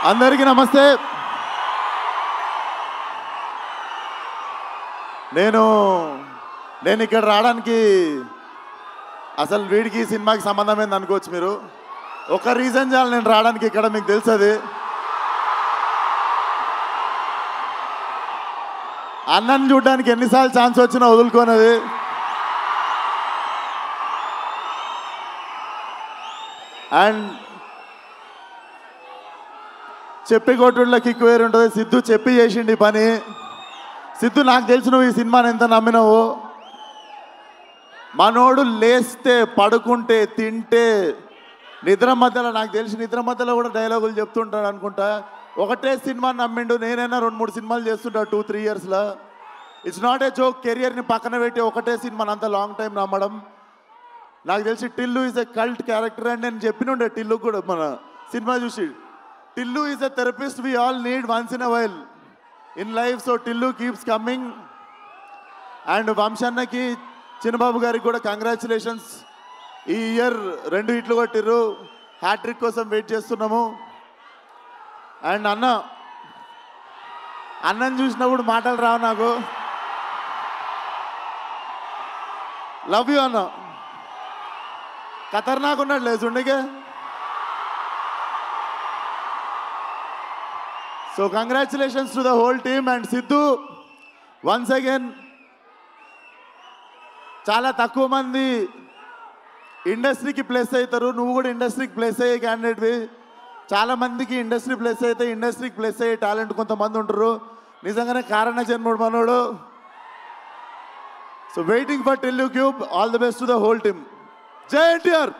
అందరికీ నమస్తే. నేను ఇక్కడ రావడానికి అసలు వీడికి సినిమాకి సంబంధం ఏంది అనుకోవచ్చు మీరు. ఒక రీజన్ చాలు నేను రావడానికి ఇక్కడ, మీకు తెలుసు అది. అన్నని చూడడానికి ఎన్నిసార్లు ఛాన్స్ వచ్చినా వదులుకోనది. అండ్ చెప్పి కొట్టుళ్ళ కిక్ వేరు ఉంటుంది. సిద్ధు చెప్పి చేసిండి పని. సిద్ధు, నాకు తెలుసు నువ్వు ఈ సినిమాని ఎంత నమ్మినావు. మనోడు లేస్తే, పడుకుంటే, తింటే, నిద్ర మధ్యలో, నాకు తెలిసి నిద్ర మధ్యలో కూడా డైలాగులు చెప్తుంటాడు అనుకుంటా. ఒకటే సినిమా నమ్మిండు. నేనైనా 2-3 సినిమాలు చేస్తుంటా 2-3 ఇయర్స్లో. It's not a joke. కెరియర్ని పక్కన పెట్టి ఒకటే సినిమాని అంత లాంగ్ టైం నమ్మడం. నాకు తెలిసి Tillu is a cult character అని నేను చెప్పినుండే టిల్లు కూడా మన సినిమా చూసి. Tillu is a therapist we all need once in a while in life. So Tillu keeps coming. And వంశన్నకి, చిన్నబాబు గారికి కూడా కంగ్రాచులేషన్స్. ఈ ఇయర్ 2 హిట్లు కొట్టిర్రు. హ్యాట్రిక్ కోసం వెయిట్ చేస్తున్నాము. అండ్ అన్నని చూసినప్పుడు మాటలు రావు నాకు. లవ్ యూ అన్న. ఖతర్నాక్ ఉన్నాడు లేచుండగా. So congratulations to the whole team. And Siddhu, once again చాలా తక్కువ మంది ఇండస్ట్రీకి ప్లేస్ అవుతారు. నువ్వు కూడా ఇండస్ట్రీకి ప్లేస్ అయ్యే క్యాండిడేట్వి. చాలా మందికి ఇండస్ట్రీ ప్లేస్ అయితే ఇండస్ట్రీకి ప్లేస్ అయ్యే టాలెంట్ కొంతమంది ఉంటారు. నిజంగానే కారణ జన్ముడు మనోడు. So waiting for Tillu cube. All the best to the whole team. జై ఎన్టీఆర్.